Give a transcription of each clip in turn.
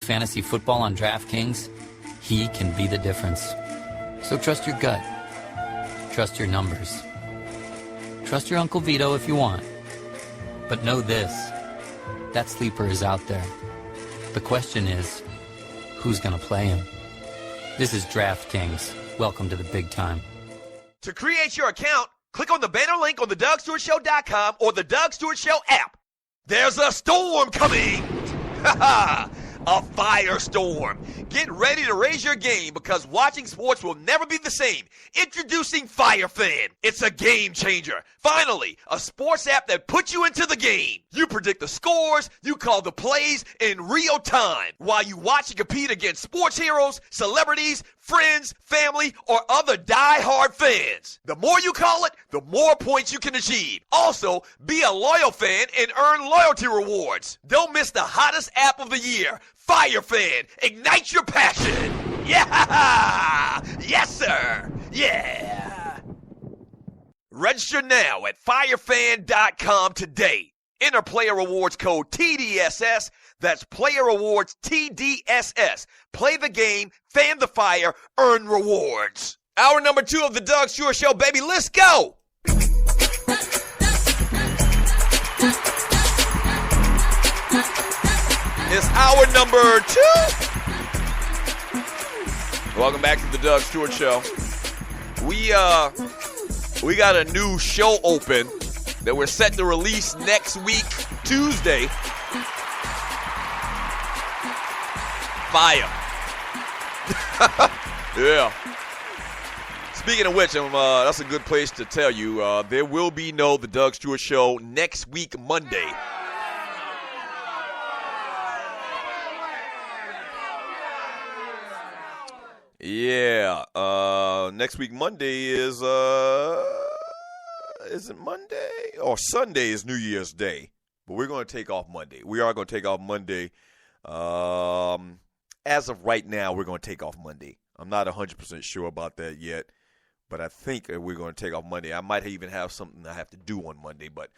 fantasy football on DraftKings, he can be the difference. So trust your gut. Trust your numbers. Trust your Uncle Vito if you want. But know this, that sleeper is out there. The question is, who's going to play him? This is DraftKings. Welcome to the big time. To create your account, click on the banner link on thedougstewartshow.com or the Doug Stewart Show app. There's a storm coming. A firestorm. Get ready to raise your game because watching sports will never be the same. Introducing FireFan. It's a game changer. Finally, a sports app that puts you into the game. You predict the scores, you call the plays in real time while you watch and compete against sports heroes, celebrities, friends, family, or other die-hard fans. The more you call it, the more points you can achieve. Also, be a loyal fan and earn loyalty rewards. Don't miss the hottest app of the year, FireFan. Ignite your passion. Yeah! Yes, sir. Yeah. Register now at firefan.com today. Enter player rewards code TDSS. That's player rewards TDSS. Play the game, fan the fire, earn rewards. Hour number 2 of the Doug Stewart Show, baby. Let's go. It's hour number 2. Welcome back to the Doug Stewart Show. We got a new show open that we're set to release next week, Tuesday. Fire. Yeah. Speaking of which, that's a good place to tell you, there will be the Doug Stewart Show next week, Monday. Yeah, next week Monday is it Monday? Or Sunday is New Year's Day, but we're going to take off Monday. We are going to take off Monday. As of right now, we're going to take off Monday. I'm not 100% sure about that yet, but I think we're going to take off Monday. I might even have something I have to do on Monday, but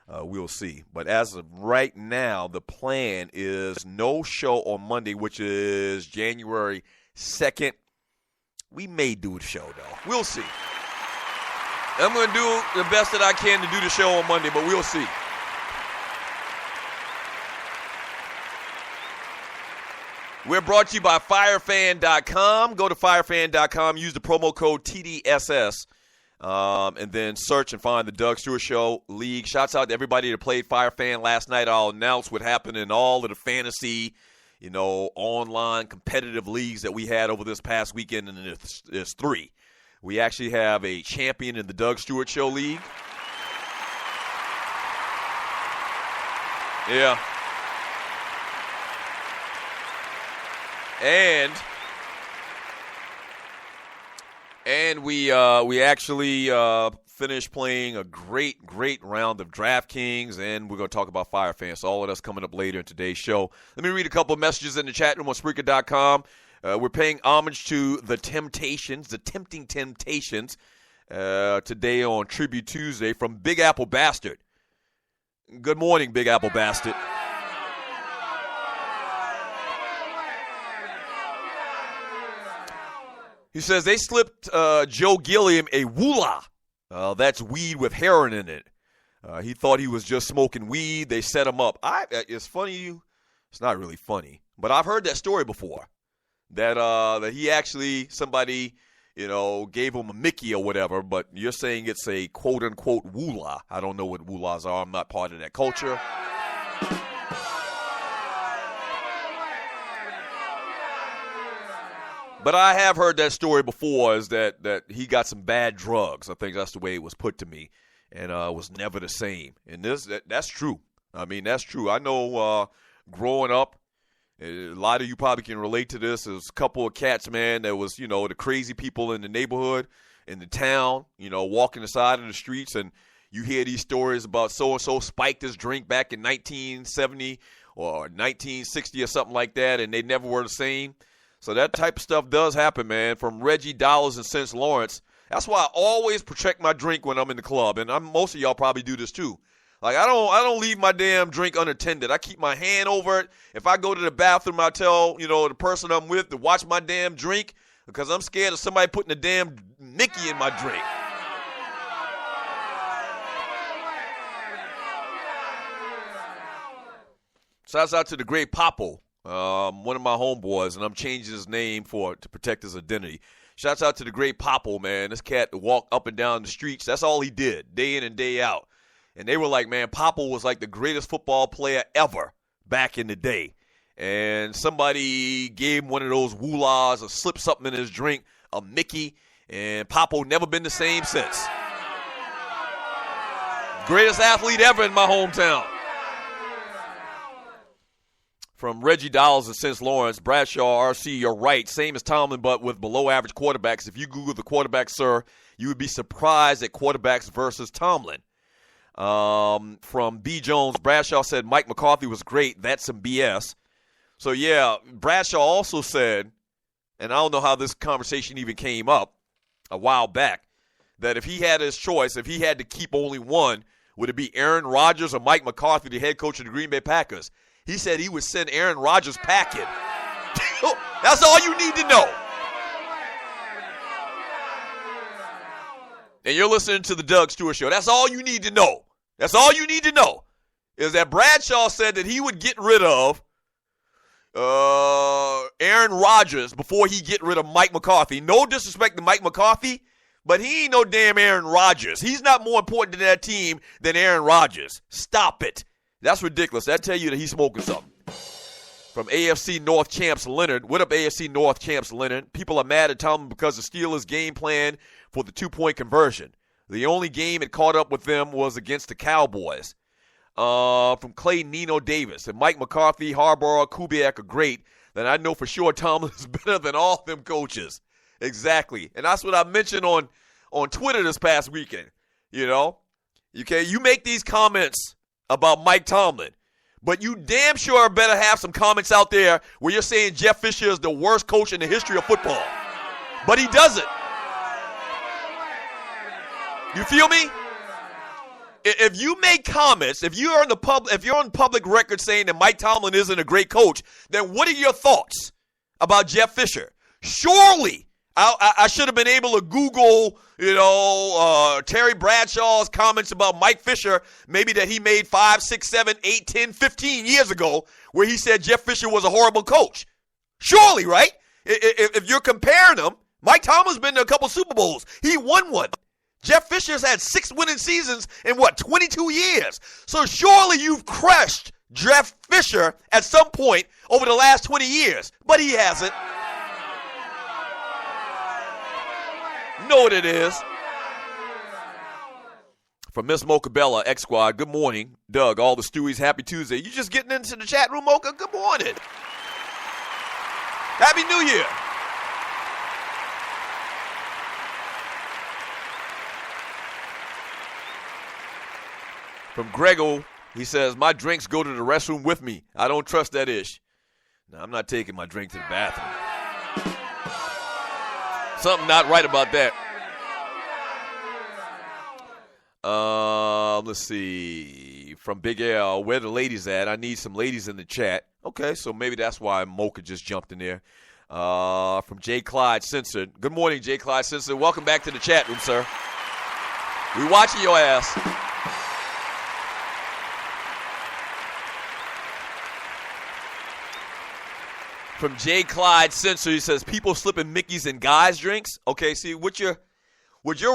we'll see. But as of right now, the plan is no show on Monday, which is January 2nd. We may do a show, though. We'll see. I'm going to do the best that I can to do the show on Monday, but we'll see. We're brought to you by firefan.com. Go to firefan.com, use the promo code TDSS, and then search and find the Doug Stewart Show League. Shouts out to everybody that played Firefan last night. I'll announce what happened in all of the fantasy online competitive leagues that we had over this past weekend, and there's 3. We actually have a champion in the Doug Stewart Show League. Yeah. And we actually finished playing a great round of DraftKings, and we're going to talk about FireFan. So all of that's coming up later in today's show. Let me read a couple of messages in the chat room on Spreaker.com. We're paying homage to the Temptations, the Tempting Temptations, today on Tribute Tuesday from Big Apple Bastard. Good morning, Big Apple Bastard. He says they slipped Joe Gilliam a woolah. That's weed with heroin in it. He thought he was just smoking weed. They set him up. It's funny. It's not really funny, but I've heard that story before. That he actually, somebody, gave him a Mickey or whatever, but you're saying it's a quote-unquote woolah. I don't know what woolahs are. I'm not part of that culture. But I have heard that story before, is that he got some bad drugs. I think that's the way it was put to me, and was never the same. And that's true. I mean, that's true. I know growing up, a lot of you probably can relate to this. There's a couple of cats, man, that was, the crazy people in the neighborhood, in the town, walking the side of the streets, and you hear these stories about so-and-so spiked his drink back in 1970 or 1960 or something like that, and they never were the same. So that type of stuff does happen, man, from Reggie Dollars and St. Lawrence. That's why I always protect my drink when I'm in the club, and most of y'all probably do this too. Like, I don't leave my damn drink unattended. I keep my hand over it. If I go to the bathroom, I tell, the person I'm with to watch my damn drink because I'm scared of somebody putting a damn Mickey in my drink. Shouts out to the great Papo, one of my homeboys, and I'm changing his name to protect his identity. Shouts out to the great Papo, man. This cat walked up and down the streets. That's all he did, day in and day out. And they were like, man, Papo was like the greatest football player ever back in the day. And somebody gave him one of those woolahs or slipped something in his drink, a Mickey, and Papo never been the same since. Greatest athlete ever in my hometown. From Reggie Dowles and St. Lawrence, Bradshaw, RC, you're right. Same as Tomlin, but with below-average quarterbacks. If you Google the quarterback, sir, you would be surprised at quarterbacks versus Tomlin. From B. Jones, Bradshaw said Mike McCarthy was great. That's some BS. So, yeah, Bradshaw also said, and I don't know how this conversation even came up a while back, that if he had his choice, if he had to keep only one, would it be Aaron Rodgers or Mike McCarthy, the head coach of the Green Bay Packers? He said he would send Aaron Rodgers packing. That's all you need to know. And you're listening to the Doug Stewart Show. That's all you need to know. That's all you need to know is that Bradshaw said that he would get rid of Aaron Rodgers before he get rid of Mike McCarthy. No disrespect to Mike McCarthy, but he ain't no damn Aaron Rodgers. He's not more important to that team than Aaron Rodgers. Stop it. That's ridiculous. That tell you that he's smoking something. From AFC North champs Leonard. What up, AFC North champs Leonard? People are mad at Tomlin because the Steelers' game plan for the two-point conversion. The only game it caught up with them was against the Cowboys. From Clay Nino Davis. And Mike McCarthy, Harbaugh, Kubiak are great. Then I know for sure Tomlin is better than all them coaches. Exactly. And that's what I mentioned on Twitter this past weekend. You make these comments about Mike Tomlin, but you damn sure better have some comments out there where you're saying Jeff Fisher is the worst coach in the history of football. But he doesn't. You feel me? If you make comments, if you're on public record saying that Mike Tomlin isn't a great coach, then what are your thoughts about Jeff Fisher? Surely I should have been able to Google, Terry Bradshaw's comments about Mike Fisher, maybe that he made 5, 6, 7, 8, 10, 15 years ago, where he said Jeff Fisher was a horrible coach. Surely, right? If you're comparing them, Mike Tomlin's been to a couple Super Bowls. He won one. Jeff Fisher's had 6 winning seasons in 22 years. So surely you've crushed Jeff Fisher at some point over the last 20 years. But he hasn't. Know what it is. From Miss Mocha Bella, X Squad, good morning. Doug, all the Stewies, happy Tuesday. You just getting into the chat room, Mocha? Good morning. Happy New Year. From Grego, he says, my drinks go to the restroom with me. I don't trust that ish. No, I'm not taking my drink to the bathroom. Something not right about that. Let's see. From Big L, where the ladies at? I need some ladies in the chat. Okay, so maybe that's why Mocha just jumped in there. From J. Clyde Censored. Good morning, J. Clyde Censored. Welcome back to the chat room, sir. We watching your ass. From J. Clyde Censored, he says, people slipping Mickeys in guys' drinks. Okay, see, what you're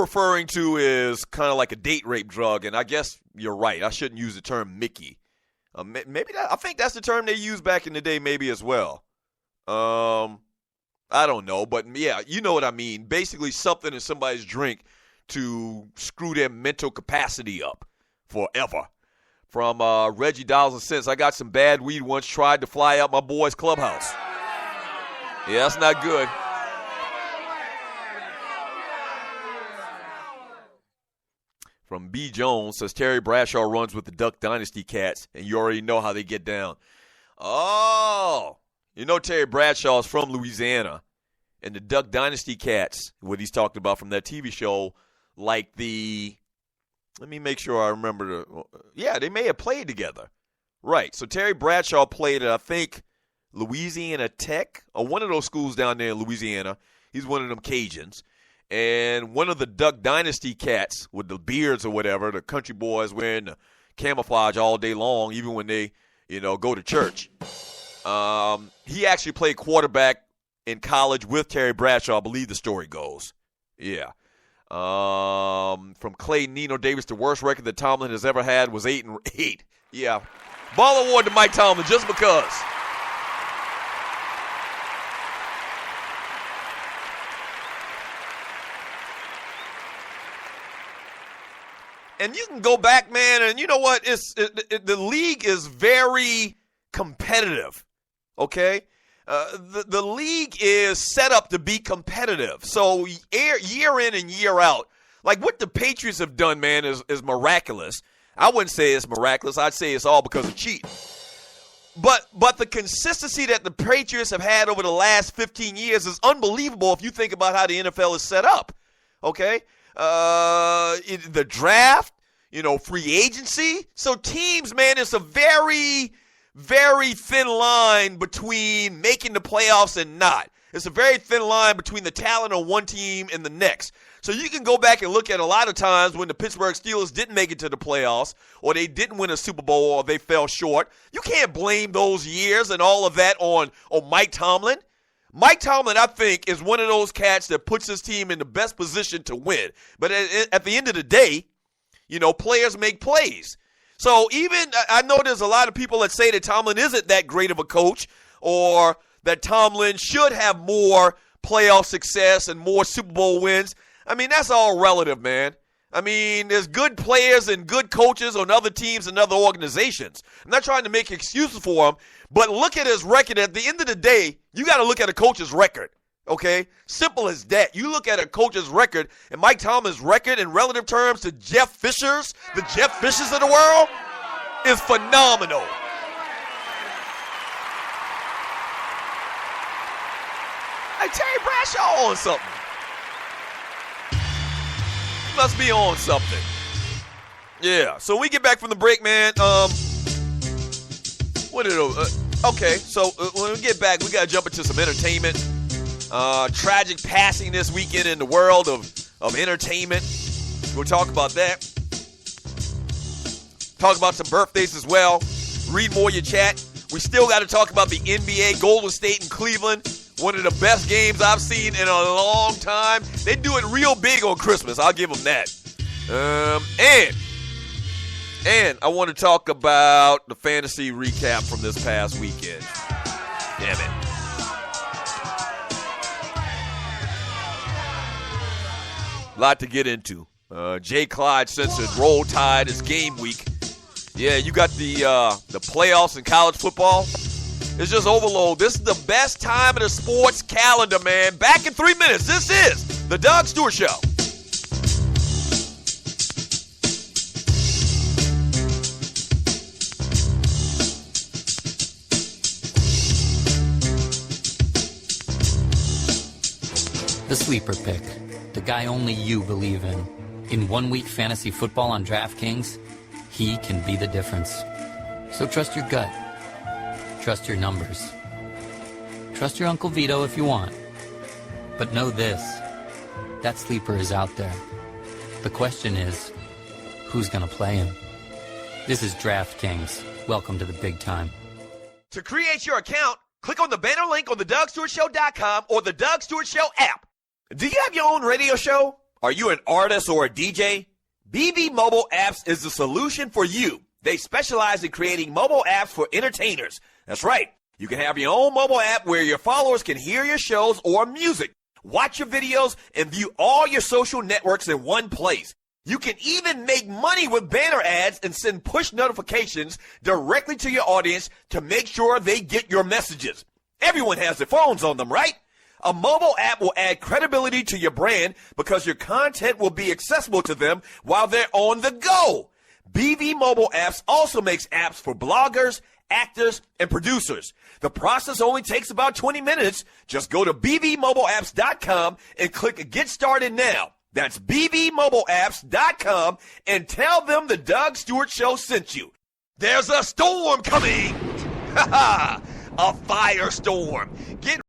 referring to is kind of like a date rape drug, and I guess you're right. I shouldn't use the term Mickey. I think that's the term they used back in the day maybe as well. I don't know, but yeah, you know what I mean. Basically something in somebody's drink to screw their mental capacity up forever. From Reggie Dowles and Cents, I got some bad weed once, tried to fly out my boy's clubhouse. Yeah, that's not good. From B. Jones says, Terry Bradshaw runs with the Duck Dynasty cats, and you already know how they get down. Oh, Terry Bradshaw is from Louisiana, and the Duck Dynasty cats, what he's talked about from that TV show, like the Let me make sure I remember. They may have played together. Right. So Terry Bradshaw played at, I think, Louisiana Tech, or one of those schools down there in Louisiana. He's one of them Cajuns. And one of the Duck Dynasty cats with the beards or whatever, the country boys wearing the camouflage all day long, even when they, go to church. He actually played quarterback in college with Terry Bradshaw, I believe the story goes. Yeah. From Clay Nino Davis, the worst record that Tomlin has ever had was 8-8. Yeah. Ball award to Mike Tomlin just because. And you can go back, man, and you know what? The league is very competitive, okay? The league is set up to be competitive. So year in and year out, like what the Patriots have done, man, is miraculous. I wouldn't say it's miraculous. I'd say it's all because of cheating. But the consistency that the Patriots have had over the last 15 years is unbelievable if you think about how the NFL is set up, okay? The draft, free agency. So teams, man, it's a very, very thin line between making the playoffs and not. It's a very thin line between the talent on one team and the next. So you can go back and look at a lot of times when the Pittsburgh Steelers didn't make it to the playoffs, or they didn't win a Super Bowl, or they fell short. You can't blame those years and all of that on Mike Tomlin. Mike Tomlin, I think, is one of those cats that puts his team in the best position to win. But at the end of the day, players make plays. So I know there's a lot of people that say that Tomlin isn't that great of a coach, or that Tomlin should have more playoff success and more Super Bowl wins. I mean, that's all relative, man. I mean, there's good players and good coaches on other teams and other organizations. I'm not trying to make excuses for him, but look at his record. At the end of the day, you got to look at a coach's record, okay? Simple as that. You look at a coach's record, and Mike Tomlin's record in relative terms to the Jeff Fishers of the world, is phenomenal. Hey, Terry Bradshaw on something. He must be on something. Yeah. So we get back from the break, man. Okay. So when we get back, we gotta jump into some entertainment. Tragic passing this weekend in the world of entertainment. We'll talk about that. Talk about some birthdays as well. Read more your chat. We still got to talk about the NBA, Golden State and Cleveland. One of the best games I've seen in a long time. They do it real big on Christmas. I'll give them that. And I want to talk about the fantasy recap from this past weekend. Damn it. A lot to get into. Jay Clyde censored Roll Tide is game week. Yeah, you got the playoffs in college football. It's just overload. This is the best time of the sports calendar, man. Back in 3 minutes. This is the Doug Stewart Show. The sleeper pick. The guy only you believe in. In 1 week fantasy football on DraftKings, he can be the difference. So trust your gut. Trust your numbers. Trust your Uncle Vito if you want. But know this, that sleeper is out there. The question is, who's going to play him? This is DraftKings. Welcome to the big time. To create your account, click on the banner link on the DougStewartShow.com or the Doug Stewart Show app. Do you have your own radio show? Are you an artist or a DJ? BB Mobile Apps is the solution for you. They specialize in creating mobile apps for entertainers. That's right. You can have your own mobile app where your followers can hear your shows or music, watch your videos, and view all your social networks in one place. You can even make money with banner ads and send push notifications directly to your audience to make sure they get your messages. Everyone has their phones on them, right? A mobile app will add credibility to your brand because your content will be accessible to them while they're on the go. BV Mobile Apps also makes apps for bloggers, actors, and producers. The process only takes about 20 minutes. Just go to bbmobileapps.com and click Get Started Now. That's bbmobileapps.com and tell them the Doug Stewart Show sent you. There's a storm coming. A firestorm. Get